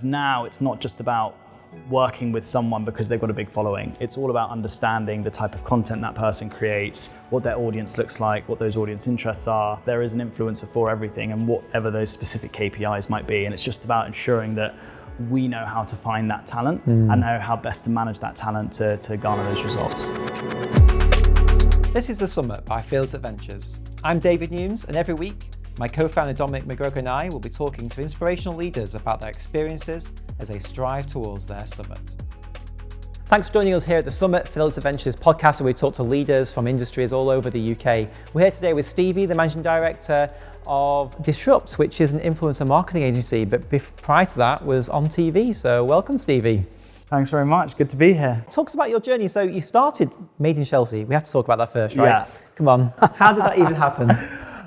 Now it's not just about working with someone because they've got a big following. It's all about understanding the type of content that person creates, what their audience looks like, what those audience interests are. There is an influencer for everything and whatever those specific KPIs might be. And it's just about ensuring that we know how to find that talent and know how best to manage that talent to garner those results. This is The Summit by Fearless Adventures. I'm David Newns, and every week, my co-founder Dominic McGregor and I will be talking to inspirational leaders about their experiences as they strive towards their summit. Thanks for joining us here at The Summit, Fearless Adventures podcast, where we talk to leaders from industries all over the UK. We're here today with Stevie, the managing director of Disrupt, which is an influencer marketing agency, but prior to that was on TV. So welcome, Stevie. Thanks very much. Good to be here. Talk to us about your journey. So you started Made in Chelsea. We have to talk about that first, right? Yeah. Come on. How did that even happen?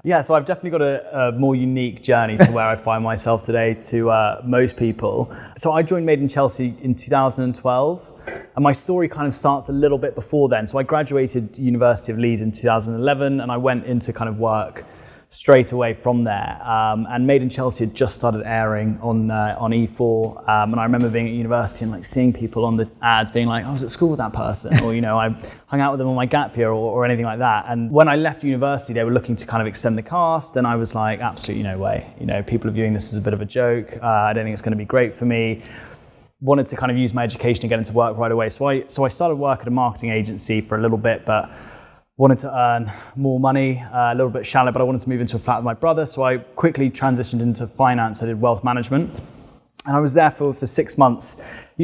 Yeah, so I've definitely got a more unique journey to where I find myself today to most people. So I joined Made in Chelsea in 2012, and my story kind of starts a little bit before then. So I graduated University of Leeds in 2011, and I went into kind of work straight away from there. And Made in Chelsea had just started airing on E4, and I remember being at university and like seeing people on the ads being like, I was at school with that person, or I hung out with them on my gap year or anything like that. And when I left university, they were looking to kind of extend the cast, and I was like, absolutely no way. People are viewing this as a bit of a joke. I don't think it's going to be great for me. Wanted to kind of use my education to get into work right away. So I started work at a marketing agency for a little bit, but wanted to earn more money, a little bit shallow, but I wanted to move into a flat with my brother. So I quickly transitioned into finance. I did wealth management. And I was there for 6 months,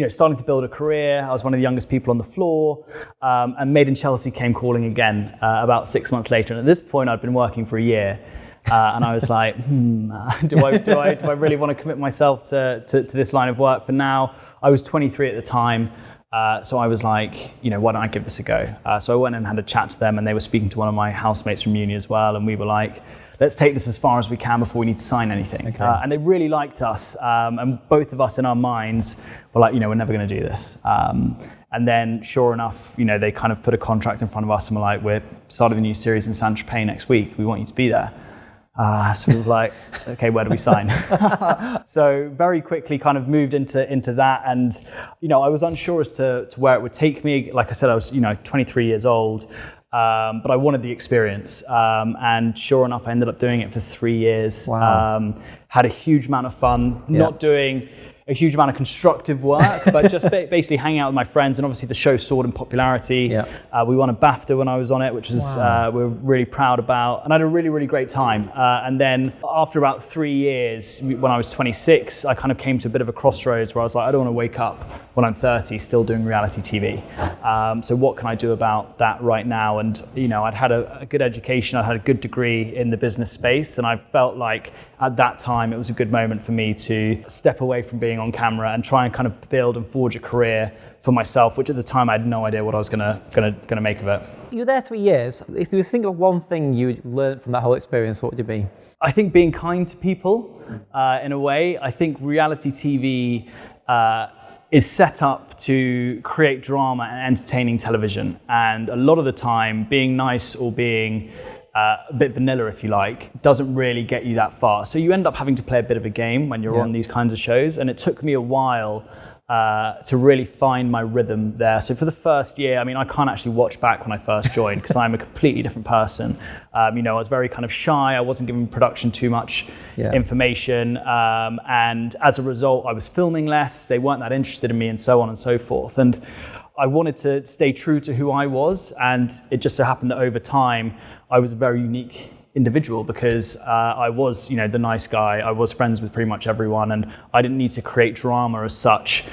starting to build a career. I was one of the youngest people on the floor. And Made in Chelsea came calling again about 6 months later. And at this point, I'd been working for a year. And I was like, do I really want to commit myself to this line of work for now? I was 23 at the time. So I was like, why don't I give this a go? So I went and had a chat to them, and they were speaking to one of my housemates from uni as well. And we were like, let's take this as far as we can before we need to sign anything. Okay. And they really liked us. And both of us in our minds were like, we're never going to do this. And then sure enough, they kind of put a contract in front of us and were like, we're starting a new series in Saint-Tropez next week. We want you to be there. So we were like, okay, where do we sign? So very quickly kind of moved into that. And, I was unsure as to where it would take me. Like I said, I was, 23 years old, but I wanted the experience. And sure enough, I ended up doing it for 3 years. Wow. Had a huge amount of fun, not doing a huge amount of constructive work, but just basically hanging out with my friends. And obviously the show soared in popularity. Yeah. We won a BAFTA when I was on it, which was we're really proud about. And I had a really, really great time. And then after about 3 years, when I was 26, I kind of came to a bit of a crossroads where I was like, I don't want to wake up when I'm 30 still doing reality TV. So what can I do about that right now? And, I'd had a good education. I'd had a good degree in the business space. And I felt like at that time, it was a good moment for me to step away from being on camera and try and kind of build and forge a career for myself, which at the time I had no idea what I was gonna make of it. You were there 3 years. If you were to think of one thing you learned from that whole experience, what would it be? I think being kind to people, in a way. I think reality TV is set up to create drama and entertaining television. And a lot of the time, being nice or being a bit vanilla, if you like, doesn't really get you that far. So you end up having to play a bit of a game when you're on these kinds of shows. And it took me a while to really find my rhythm there. So for the first year, I can't actually watch back when I first joined because I'm a completely different person. I was very kind of shy. I wasn't giving production too much information. And as a result, I was filming less. They weren't that interested in me and so on and so forth. And I wanted to stay true to who I was, and it just so happened that over time, I was a very unique individual because I was, the nice guy. I was friends with pretty much everyone, and I didn't need to create drama as such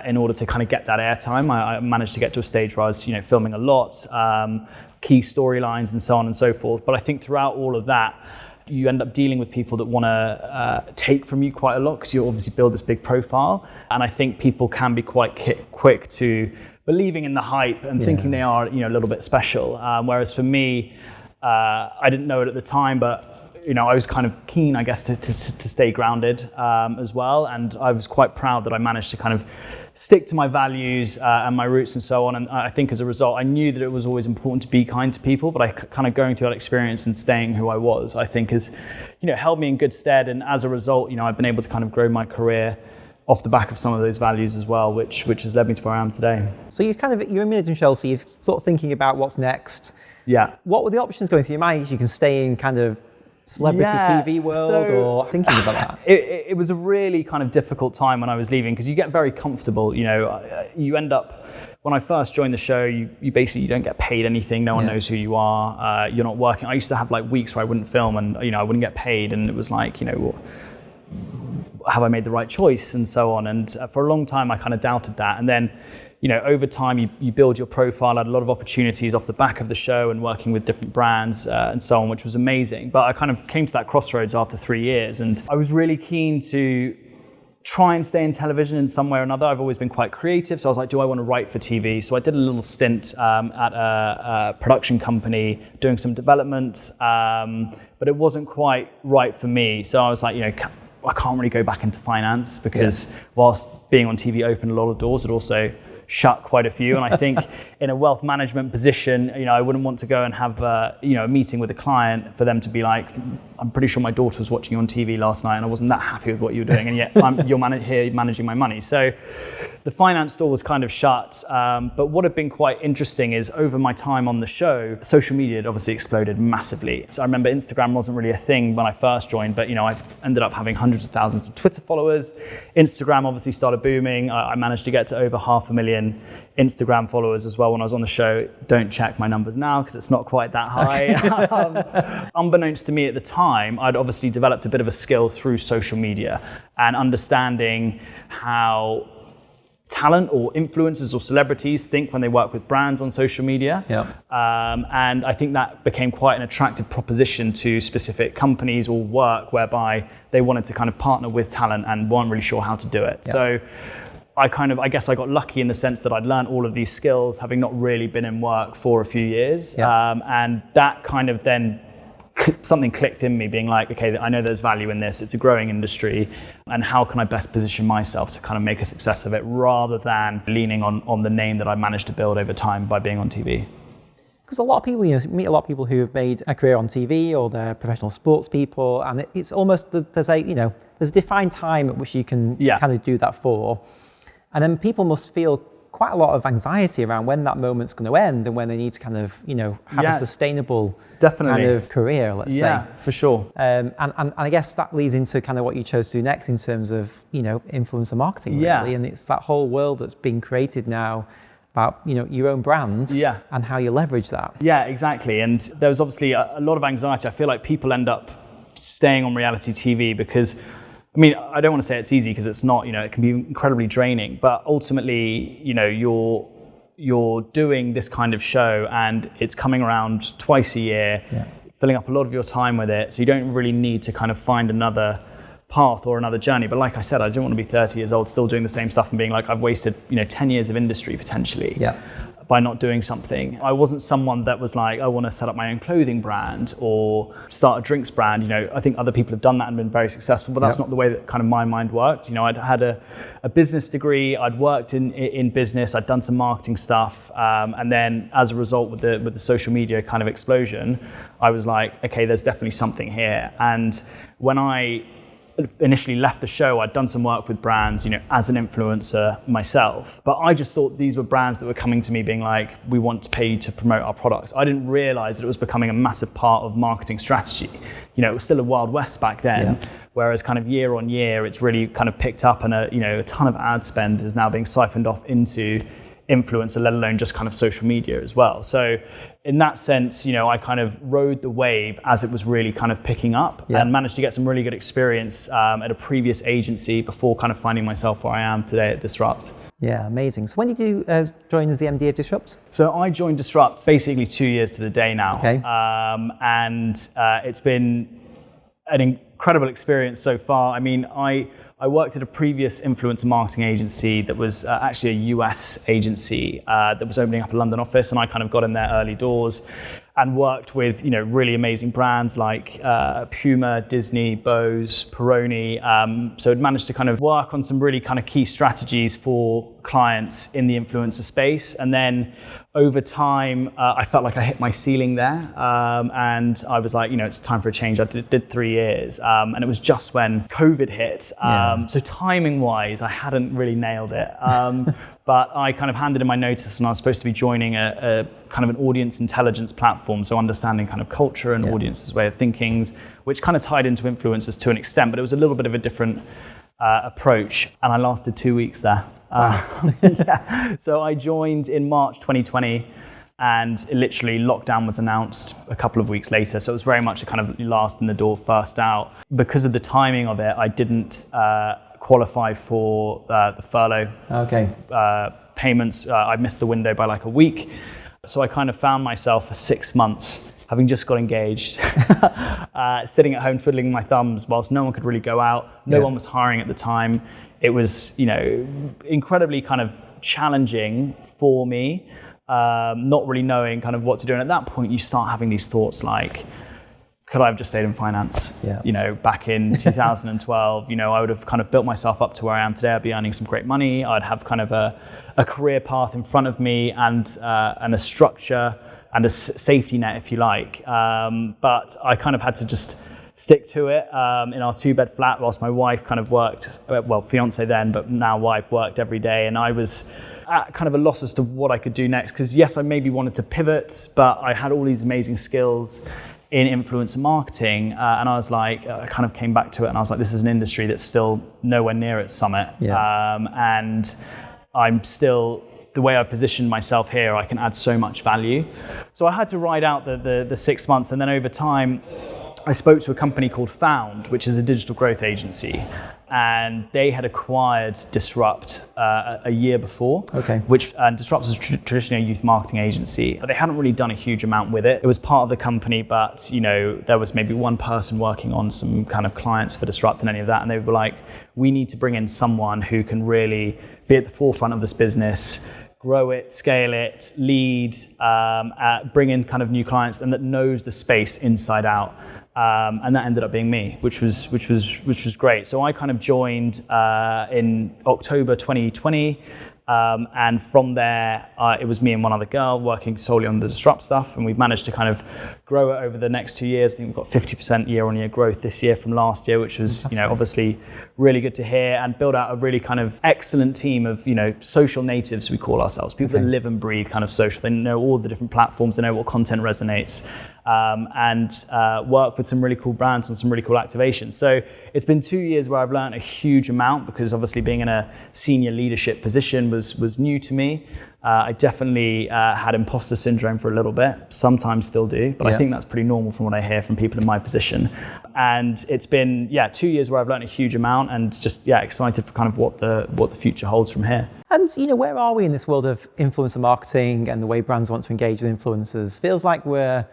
in order to kind of get that airtime. I managed to get to a stage where I was, filming a lot, key storylines and so on and so forth. But I think throughout all of that, you end up dealing with people that want to take from you quite a lot because you obviously build this big profile. And I think people can be quite quick to believing in the hype and thinking they are, a little bit special. Whereas for me, I didn't know it at the time, but I was kind of keen, I guess, to stay grounded as well. And I was quite proud that I managed to kind of stick to my values and my roots and so on. And I think as a result, I knew that it was always important to be kind to people, but I kind of going through that experience and staying who I was, I think has, held me in good stead. And as a result, I've been able to kind of grow my career off the back of some of those values as well, which has led me to where I am today. So you're in Made in Chelsea, you're sort of thinking about what's next. Yeah. What were the options going through your mind? You can stay in kind of celebrity TV world, or thinking about that? It was a really kind of difficult time when I was leaving, because you get very comfortable. You end up, when I first joined the show, you basically don't get paid anything. No one knows who you are. You're not working. I used to have like weeks where I wouldn't film, and I wouldn't get paid, and it was like, have I made the right choice, and so on. And for a long time, I kind of doubted that. And then, over time, you build your profile. I had a lot of opportunities off the back of the show and working with different brands and so on, which was amazing. But I kind of came to that crossroads after 3 years, and I was really keen to try and stay in television in some way or another. I've always been quite creative, so I was like, do I want to write for TV? So I did a little stint at a production company doing some development, but it wasn't quite right for me. So I was like, I can't really go back into finance, because whilst being on TV opened a lot of doors, it also shut quite a few. And I think in a wealth management position, I wouldn't want to go and have a meeting with a client for them to be like, I'm pretty sure my daughter was watching you on TV last night and I wasn't that happy with what you were doing, and yet you're here managing my money. So the finance door was kind of shut. But what had been quite interesting is, over my time on the show, social media had obviously exploded massively. So I remember Instagram wasn't really a thing when I first joined, but I ended up having hundreds of thousands of Twitter followers. Instagram obviously started booming. I managed to get to over 500,000 Instagram followers as well when I was on the show. Don't check my numbers now, because it's not quite that high. Unbeknownst to me at the time, I'd obviously developed a bit of a skill through social media and understanding how talent or influencers or celebrities think when they work with brands on social media. And I think that became quite an attractive proposition to specific companies or work, whereby they wanted to kind of partner with talent and weren't really sure how to do it. So I guess I got lucky in the sense that I'd learned all of these skills, having not really been in work for a few years. And that kind of then something clicked in me, being like, okay, I know there's value in this. It's a growing industry, and how can I best position myself to kind of make a success of it, rather than leaning on the name that I managed to build over time by being on TV. Because a lot of people, meet a lot of people who have made a career on TV, or they're professional sports people, and it's almost, there's a defined time at which you can kind of do that for. And then people must feel quite a lot of anxiety around when that moment's going to end, and when they need to kind of, have a sustainable kind of career, let's say. Yeah, for sure. And I guess that leads into kind of what you chose to do next in terms of, influencer marketing, really. And it's that whole world that's been created now about, your own brand and how you leverage that. Yeah, exactly. And there was obviously a lot of anxiety. I feel like people end up staying on reality TV because, I don't want to say it's easy, because it's not, it can be incredibly draining, but ultimately, you're doing this kind of show and it's coming around twice a year, filling up a lot of your time with it. So you don't really need to kind of find another path or another journey. But like I said, I didn't want to be 30 years old still doing the same stuff and being like, I've wasted 10 years of industry potentially by not doing something. I wasn't someone that was like, I want to set up my own clothing brand or start a drinks brand. I think other people have done that and been very successful, but that's not the way that kind of my mind worked. I'd had a business degree, I'd worked in business, I'd done some marketing stuff, and then as a result with the social media kind of explosion, I was like, okay, there's definitely something here. And when I initially left the show, I'd done some work with brands, as an influencer myself. But I just thought these were brands that were coming to me being like, we want to pay you to promote our products. I didn't realize that it was becoming a massive part of marketing strategy. It was still a Wild West back then, whereas kind of year on year, it's really kind of picked up, and a ton of ad spend is now being siphoned off into influencer, let alone just kind of social media as well. So in that sense, I kind of rode the wave as it was really kind of picking up and managed to get some really good experience at a previous agency before kind of finding myself where I am today at Disrupt. Yeah, amazing. So when did you join as the MD of Disrupt? So I joined Disrupt basically 2 years to the day now. Okay. And it's been an incredible experience so far. I worked at a previous influencer marketing agency that was actually a US agency that was opening up a London office, and I kind of got in there early doors and worked with really amazing brands like Puma, Disney, Bose, Peroni. So I'd managed to kind of work on some really kind of key strategies for clients in the influencer space. And then over time, I felt like I hit my ceiling there. And I was like, it's time for a change. I did 3 years. And it was just when COVID hit. So timing wise, I hadn't really nailed it. But I kind of handed in my notice, and I was supposed to be joining a kind of an audience intelligence platform. So understanding kind of culture and audience's way of thinking, which kind of tied into influencers to an extent, but it was a little bit of a different approach. And I lasted 2 weeks there. So I joined in March 2020, and literally lockdown was announced a couple of weeks later. So it was very much a kind of last in the door, first out. Because of the timing of it, I didn't qualify for the furlough payments. I missed the window by like a week. So I kind of found myself for 6 months, having just got engaged, sitting at home twiddling my thumbs whilst no one could really go out. No one was hiring at the time. It was, incredibly kind of challenging for me, not really knowing kind of what to do. And at that point, you start having these thoughts like, could I have just stayed in finance? Back in 2012, I would have kind of built myself up to where I am today. I'd be earning some great money. I'd have kind of a career path in front of me and a structure and a safety net, if you like. But I kind of had to just stick to it in our 2-bed flat whilst my wife kind of worked, fiance then, but now wife, worked every day. And I was at kind of a loss as to what I could do next. Because yes, I maybe wanted to pivot, but I had all these amazing skills in influencer marketing, and I was like, I kind of came back to it, and I was like, this is an industry that's still nowhere near its summit, and I'm still, the way I positioned myself here, I can add so much value. So I had to ride out the 6 months, and then over time, I spoke to a company called Found, which is a digital growth agency, and they had acquired Disrupt a year before, which Disrupt was traditionally a youth marketing agency, but they hadn't really done a huge amount with it. It was part of the company, but there was maybe one person working on some kind of clients for Disrupt and any of that, and they were like, we need to bring in someone who can really be at the forefront of this business, grow it, scale it, lead, bring in kind of new clients, and that knows the space inside out. And that ended up being me, which was great. So I kind of joined in October 2020, and from there it was me and one other girl working solely on the Disrupt stuff, and we've managed to kind of grow it over the next 2 years. I think we've got 50% year-on-year growth this year from last year, which was obviously really good to hear, and build out a really kind of excellent team of social natives, we call ourselves, people that live and breathe kind of social. They know all the different platforms, they know what content resonates. And work with some really cool brands on some really cool activations. So it's been 2 years where I've learned a huge amount, because obviously being in a senior leadership position was new to me. I definitely had imposter syndrome for a little bit, sometimes still do, but I think that's pretty normal from what I hear from people in my position. And it's been 2 years where I've learned a huge amount, and just excited for kind of what the future holds from here. And where are we in this world of influencer marketing and the way brands want to engage with influencers? Feels like we're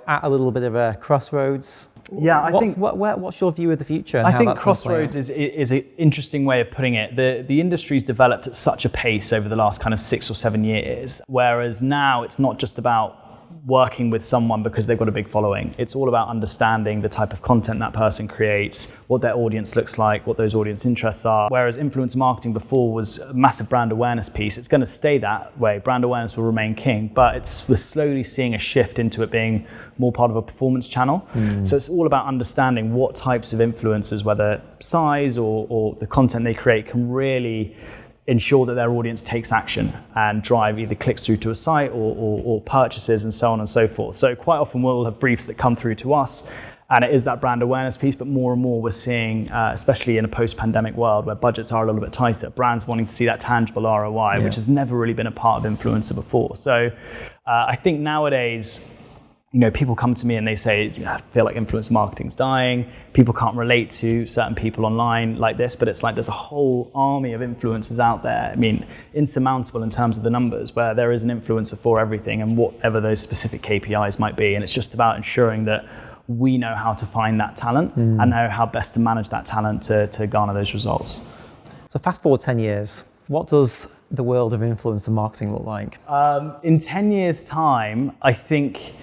at a little bit of a crossroads. Yeah, what's your view of the future? And I how think that's crossroads is an interesting way of putting it. The industry's developed at such a pace over the last kind of 6 or 7 years, whereas now it's not just about working with someone because they've got a big following. It's all about understanding the type of content that person creates, what their audience looks like, what those audience interests are. Whereas influencer marketing before was a massive brand awareness piece. It's going to stay that way. Brand awareness will remain king, but we're slowly seeing a shift into it being more part of a performance channel. So it's all about understanding what types of influencers, whether size or the content they create, can really ensure that their audience takes action and drive either clicks through to a site or purchases and so on and so forth. So quite often we'll have briefs that come through to us, and it is that brand awareness piece, but more and more we're seeing, especially in a post-pandemic world where budgets are a little bit tighter, brands wanting to see that tangible ROI, which has never really been a part of influencer before. So I think nowadays, people come to me and they say, I feel like influencer marketing's dying. People can't relate to certain people online like this, but it's like there's a whole army of influencers out there. I mean, insurmountable in terms of the numbers, where there is an influencer for everything and whatever those specific KPIs might be. And it's just about ensuring that we know how to find that talent and know how best to manage that talent to garner those results. So fast forward 10 years, what does the world of influencer marketing look like? In 10 years' time, I think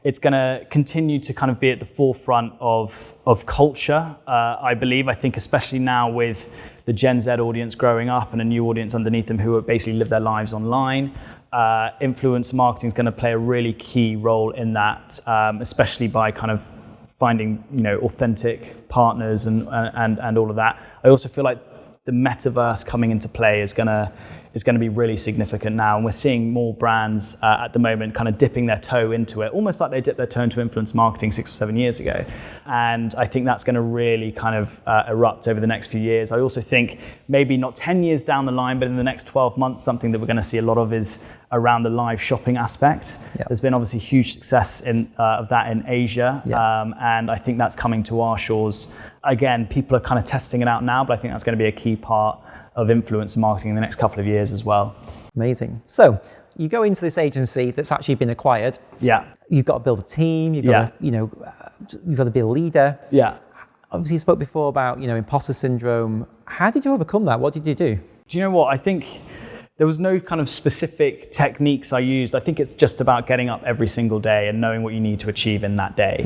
it's going to continue to kind of be at the forefront of culture, I believe. I think especially now with the Gen Z audience growing up and a new audience underneath them who basically live their lives online. Influencer marketing is going to play a really key role in that, especially by kind of finding, authentic partners and all of that. I also feel like the metaverse coming into play is going to be really significant now, and we're seeing more brands at the moment kind of dipping their toe into it, almost like they dipped their toe into influence marketing 6 or 7 years ago. And I think that's going to really kind of erupt over the next few years. I also think maybe not 10 years down the line, but in the next 12 months, something that we're going to see a lot of is around the live shopping aspect. Yep. There's been obviously huge success of that in Asia, yep. And I think that's coming to our shores. Again, people are kind of testing it out now, but I think that's going to be a key part of influencer marketing in the next couple of years as well. Amazing. So you go into this agency that's actually been acquired. Yeah. You've got to build a team. You've got to, you've got to be a leader. Yeah. Obviously, you spoke before about, imposter syndrome. How did you overcome that? What did you do? Do you know what? I think there was no kind of specific techniques I used. I think it's just about getting up every single day and knowing what you need to achieve in that day,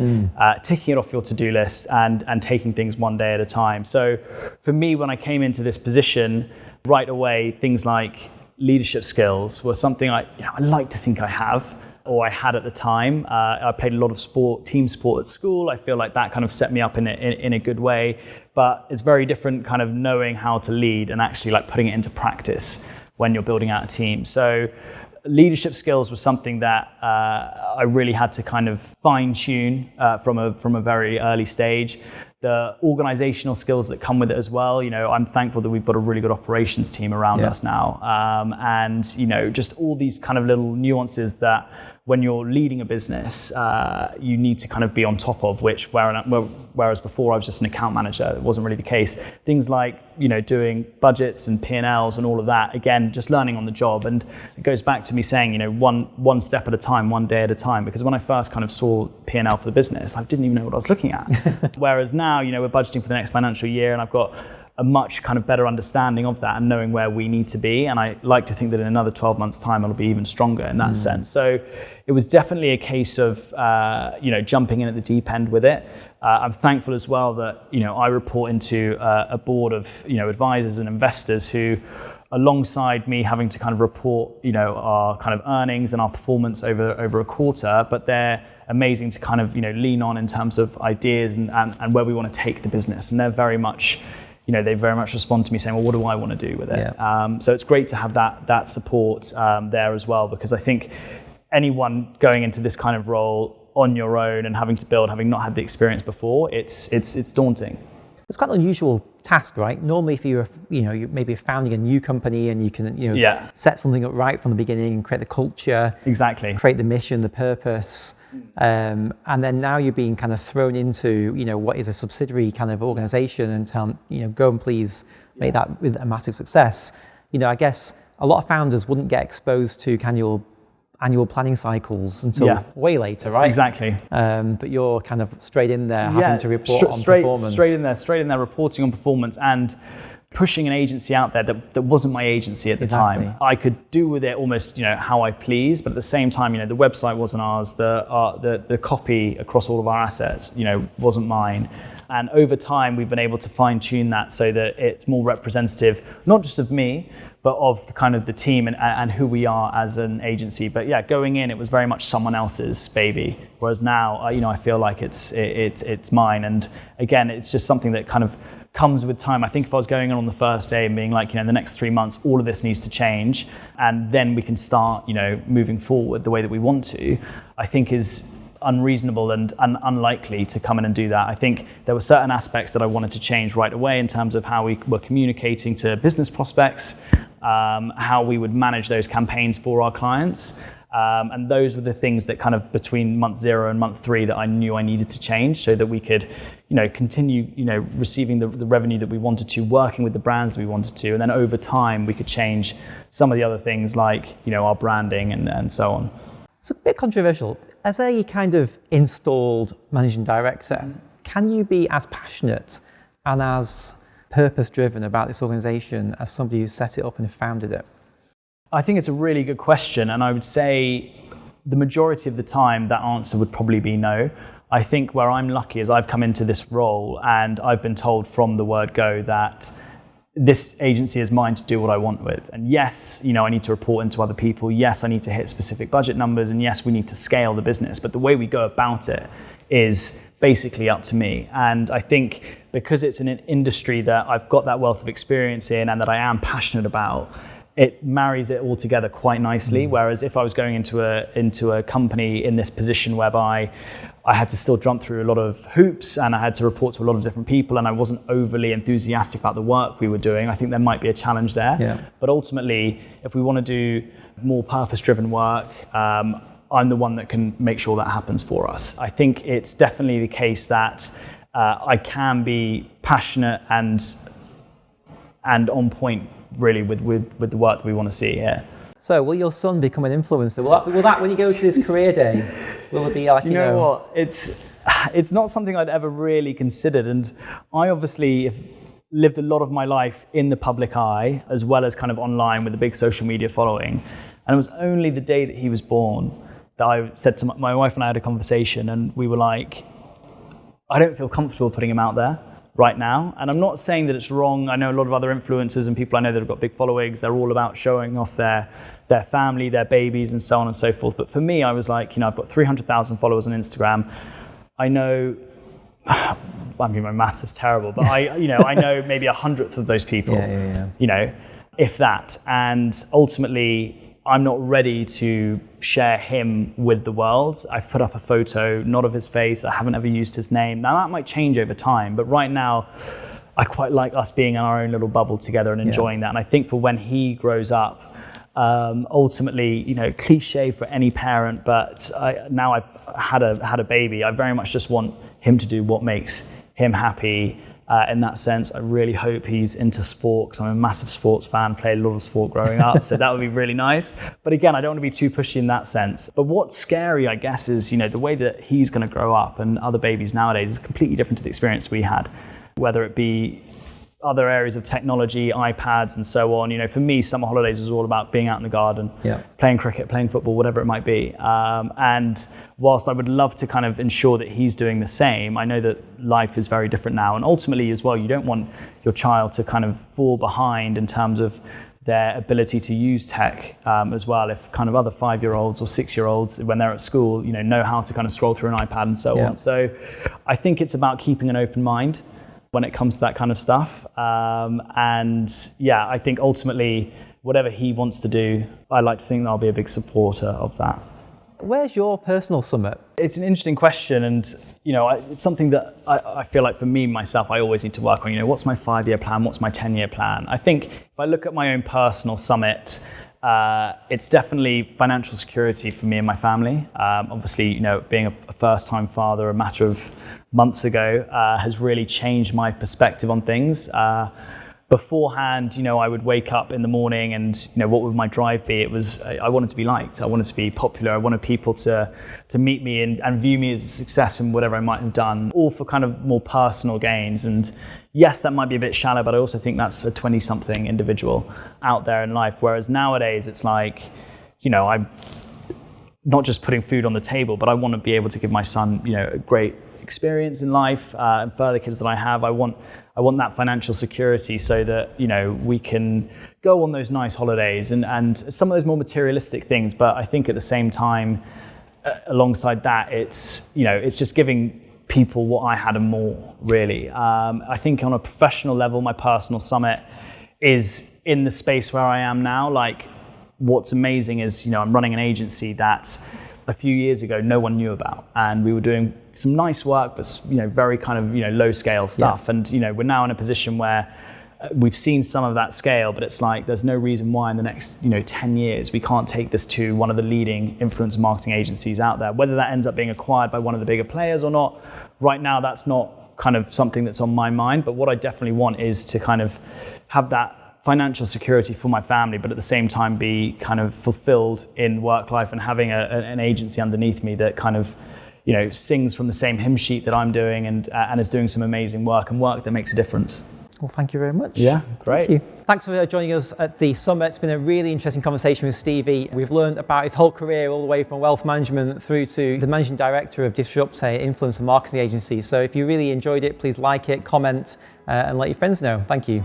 ticking it off your to-do list and taking things one day at a time. So for me, when I came into this position, right away, things like leadership skills were something I like to think I have, or I had at the time. I played a lot of team sport at school. I feel like that kind of set me up in a good way, but it's very different kind of knowing how to lead and actually like putting it into practice when you're building out a team. So leadership skills was something that I really had to kind of fine tune from a very early stage. The organizational skills that come with it as well. I'm thankful that we've got a really good operations team around us now. And just all these kind of little nuances that when you're leading a business, you need to kind of be on top of, whereas before I was just an account manager, it wasn't really the case. Things like, doing budgets and P&Ls and all of that, again, just learning on the job. And it goes back to me saying, one step at a time, one day at a time, because when I first kind of saw P&L for the business, I didn't even know what I was looking at. Whereas now, we're budgeting for the next financial year and I've got a much kind of better understanding of that and knowing where we need to be. And I like to think that in another 12 months' time, it'll be even stronger in that sense. So it was definitely a case of, jumping in at the deep end with it. I'm thankful as well that, I report into a board of, advisors and investors who, alongside me having to kind of report, our kind of earnings and our performance over a quarter, but they're amazing to kind of, lean on in terms of ideas and where we want to take the business. And they're very much, they very much respond to me saying, well, what do I want to do with it? Yeah. So it's great to have that support there as well, because I think anyone going into this kind of role on your own and having not had the experience before, it's daunting. It's quite an unusual task, right? Normally, if you're maybe founding a new company and you can set something up right from the beginning and create the culture, exactly, create the mission, the purpose, and then now you're being kind of thrown into what is a subsidiary kind of organization and tell go and please make that a massive success. I guess a lot of founders wouldn't get exposed to annual planning cycles until way later, right? Exactly. But you're kind of straight in there having to report on performance. Straight in there reporting on performance and pushing an agency out there that wasn't my agency at the time. I could do with it almost how I please, but at the same time the website wasn't ours, the copy across all of our assets wasn't mine. And over time we've been able to fine tune that so that it's more representative, not just of me, but of kind of the team and who we are as an agency. But going in, it was very much someone else's baby. Whereas now, I feel like it's mine. And again, it's just something that kind of comes with time. I think if I was going on the first day and being like, the next 3 months, all of this needs to change, and then we can start, moving forward the way that we want to, I think is unreasonable and unlikely to come in and do that. I think there were certain aspects that I wanted to change right away in terms of how we were communicating to business prospects, how we would manage those campaigns for our clients. And those were the things that kind of between month 0 and month 3 that I knew I needed to change so that we could, continue, receiving the revenue that we wanted to, working with the brands that we wanted to. And then over time, we could change some of the other things like, our branding and so on. It's a bit controversial. As a kind of installed managing director, can you be as passionate and as purpose-driven about this organization as somebody who set it up and founded it? I think it's a really good question, and I would say the majority of the time that answer would probably be no. I think where I'm lucky is I've come into this role and I've been told from the word go that this agency is mine to do what I want with. And yes, I need to report into other people. Yes, I need to hit specific budget numbers. And yes, we need to scale the business. But the way we go about it is basically up to me. And I think because it's in an industry that I've got that wealth of experience in and that I am passionate about, it marries it all together quite nicely. Whereas if I was going into a company in this position whereby I had to still jump through a lot of hoops and I had to report to a lot of different people and I wasn't overly enthusiastic about the work we were doing, I think there might be a challenge there. Yeah. But ultimately, if we want to do more purpose-driven work, I'm the one that can make sure that happens for us. I think it's definitely the case that I can be passionate and on point really with the work that we want to see here. So will your son become an influencer? Will that when you go to his career day, will it be like, you know what? It's not something I'd ever really considered. And I obviously have lived a lot of my life in the public eye, as well as kind of online with a big social media following. And it was only the day that he was born that I said to my wife, and I had a conversation, and we were like, I don't feel comfortable putting him out there right now. And I'm not saying that it's wrong. I know a lot of other influencers and people I know that have got big followings, they're all about showing off their family, their babies, and so on and so forth. But for me, I was like, I've got 300,000 followers on Instagram. I know, I mean, my maths is terrible, but I know maybe 100th of those people, if that. And ultimately, I'm not ready to share him with the world. I've put up a photo, not of his face. I haven't ever used his name. Now that might change over time, but right now, I quite like us being in our own little bubble together and enjoying that. And I think for when he grows up, ultimately, cliche for any parent, but now I've had a baby, I very much just want him to do what makes him happy. In that sense, I really hope he's into sport, because I'm a massive sports fan, played a lot of sport growing up, so that would be really nice. But again, I don't want to be too pushy in that sense. But what's scary, I guess, is the way that he's going to grow up and other babies nowadays is completely different to the experience we had, whether it be other areas of technology, iPads and so on. For me, summer holidays was all about being out in the garden, playing cricket, playing football, whatever it might be. And whilst I would love to kind of ensure that he's doing the same, I know that life is very different now. And ultimately as well, you don't want your child to kind of fall behind in terms of their ability to use tech as well. If kind of other 5-year-olds or 6-year-olds, when they're at school, know how to kind of scroll through an iPad and so on. So I think it's about keeping an open mind when it comes to that kind of stuff. I think ultimately, whatever he wants to do, I like to think that I'll be a big supporter of that. Where's your personal summit? It's an interesting question, and it's something that I feel like for me, myself, I always need to work on. What's my 5-year plan? What's my 10-year plan? I think if I look at my own personal summit, it's definitely financial security for me and my family. Obviously, being a first-time father, a matter of months ago, has really changed my perspective on things. Beforehand, I would wake up in the morning and, what would my drive be? It was, I wanted to be liked. I wanted to be popular. I wanted people to meet me and view me as a success in whatever I might have done, all for kind of more personal gains. And yes, that might be a bit shallow, but I also think that's a 20-something individual out there in life. Whereas nowadays, it's like, I'm not just putting food on the table, but I want to be able to give my son, a great experience in life, and further kids that I have. I want that financial security so that we can go on those nice holidays and some of those more materialistic things. But I think at the same time, alongside that, it's just giving people what I had and more, really. I think on a professional level, my personal summit is in the space where I am now. Like, what's amazing is I'm running an agency that a few years ago no one knew about, and we were doing some nice work, but very kind of low scale stuff. And we're now in a position where we've seen some of that scale, but it's like there's no reason why in the next 10 years we can't take this to one of the leading influencer marketing agencies out there. Whether that ends up being acquired by one of the bigger players or not, right now that's not kind of something that's on my mind. But what I definitely want is to kind of have that financial security for my family, but at the same time be kind of fulfilled in work life and having an agency underneath me that kind of sings from the same hymn sheet that I'm doing and is doing some amazing work that makes a difference. Well, thank you very much. Yeah, great. Thank you. Thanks for joining us at the summit. It's been a really interesting conversation with Stevie. We've learned about his whole career, all the way from wealth management through to the managing director of Disrupt, influencer marketing agency. So if you really enjoyed it, please like it, comment, and let your friends know. Thank you.